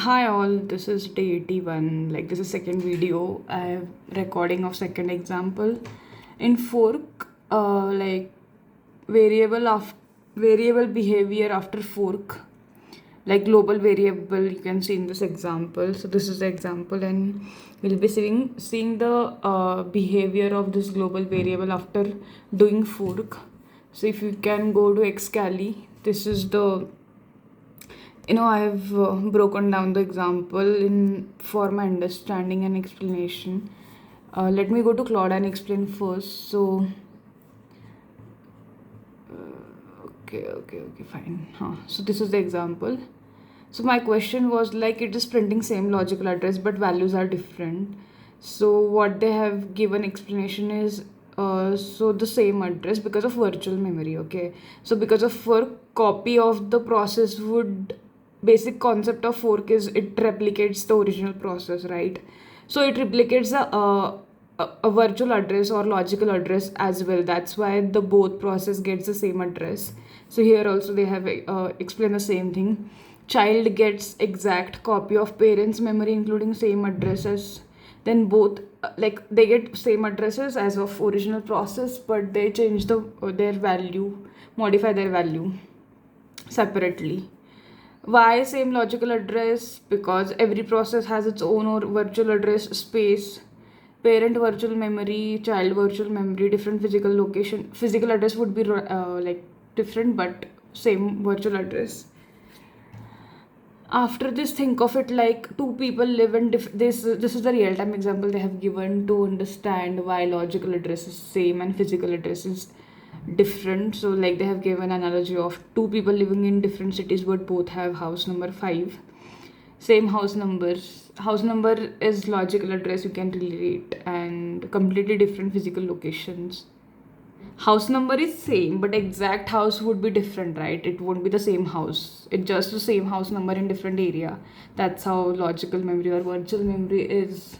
Hi all, this is day 81. Like this is second video. I have recording of second example. In fork, like variable of variable behavior after fork, like global variable you can see in this example. So this is the example, and we'll be seeing the behavior of this global variable after doing fork. So if you can go to Xcali, this is the I have broken down the example in for my understanding and explanation. Let me go to Claude and explain first. So, okay, fine. So this is the example. So my question was like it is printing same logical address but values are different. So what they have given explanation is so the same address because of virtual memory. Okay, so because of fork, copy of the process would basic concept of fork is it replicates the original process, right? So it replicates a virtual address or logical address as well. That's why the both process gets the same address. So here also they have explained the same thing. Child gets exact copy of parents memory including same addresses. Then both like they get same addresses as of original process, but they change their value, modify their value separately. Why same logical address? Because every process has its own or virtual address space. Parent virtual memory, child virtual memory, different physical location. Physical address would be like different, but same virtual address. After this, think of it like two people live in this is the real time example they have given to understand why logical address is same and physical address is different. So like they have given analogy of two people living in different cities but both have house number 5, same house number is logical address you can relate, and completely different physical locations. House number is same but exact house would be different, right? It won't be the same house, it's just the same house number in different area. That's how logical memory or virtual memory is.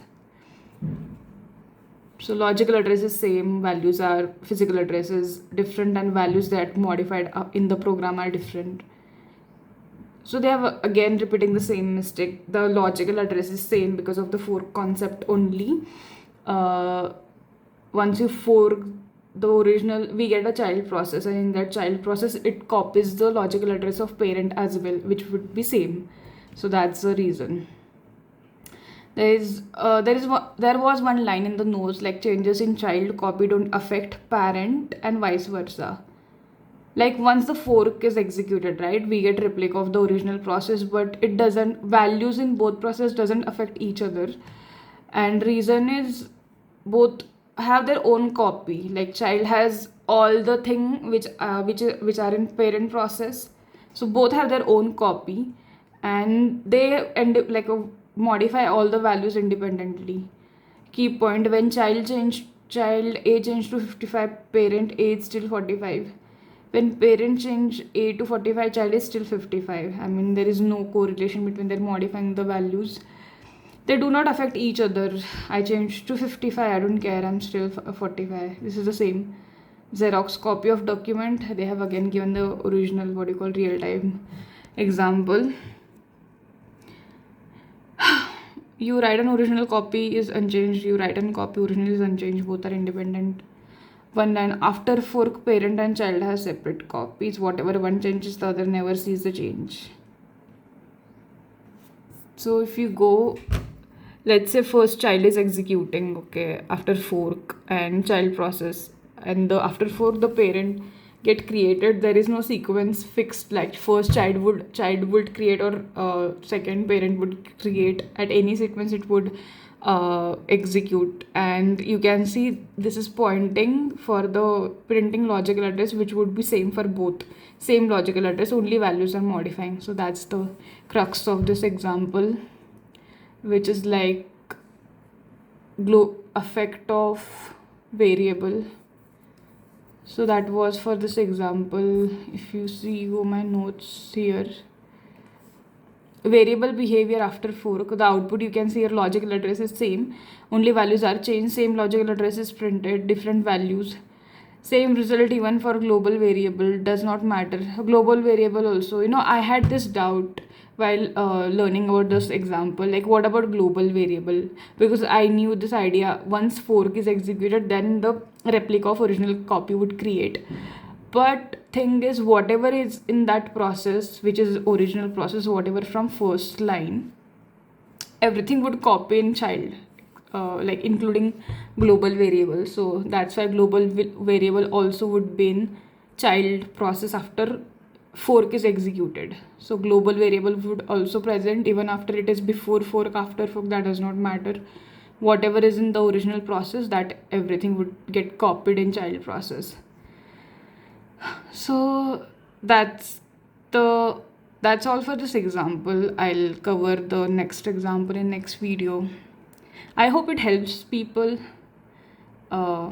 So logical address is same, values are physical addresses different, and values that modified in the program are different. So they have again repeating the same mistake. The logical address is same because of the fork concept only. Once you fork the original, we get a child process, and in that child process it copies the logical address of parent as well, which would be same. So that's the reason. There was one line in the notes like changes in child copy don't affect parent and vice versa. Like once the fork is executed, right, we get replica of the original process, but it doesn't, values in both process doesn't affect each other. And reason is both have their own copy. Like child has all the thing which are in parent process, so both have their own copy, and they end up like modify all the values independently. Key point: when child a changed to 55, parent a is still 45. When parent change a to 45, child is still 55. I mean, there is no correlation between their modifying the values. They do not affect each other. I changed to 55, I don't care, I'm still 45. This is the same. Xerox copy of document, they have again given the original, what you call real time example. You write an original copy is unchanged, you write an copy original is unchanged, both are independent. One line: after fork, parent and child has separate copies. Whatever one changes, the other never sees the change. So if you go, let's say first child is executing, okay, after fork and child process, and the after fork the parent get created. There is no sequence fixed like first child would create, or second parent would create. At any sequence it would execute, and you can see this is pointing for the printing logical address, which would be same for both, same logical address, only values are modifying. So that's the crux of this example, which is like effect of variable. So that was for this example. If you see my notes here, variable behavior after fork, the output you can see your logical address is same, only values are changed. Same logical address is printed, different values. Same result even for global variable, does not matter. Global variable also, I had this doubt while learning about this example, like what about global variable? Because I knew this idea, once fork is executed, then the replica of original copy would create. But thing is, whatever is in that process, which is original process, whatever from first line, everything would copy in child, like including global variable. So that's why global variable also would be in child process after fork is executed. So global variable would also present even after it is before fork, after fork, that does not matter. Whatever is in the original process, that everything would get copied in child process. So that's the that's all for this example. I'll cover the next example in next video. I hope it helps people. uh,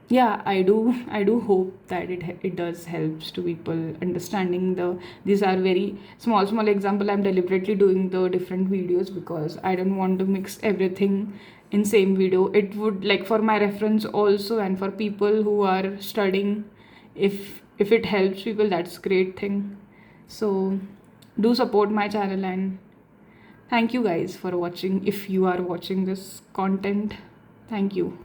yeah, I do hope that it does helps to people understanding these are very small example. I'm deliberately doing the different videos because I don't want to mix everything in same video. It would, like, for my reference also, and for people who are studying, if it helps people, that's great thing. So do support my channel, and thank you guys for watching. If you are watching this content, thank you.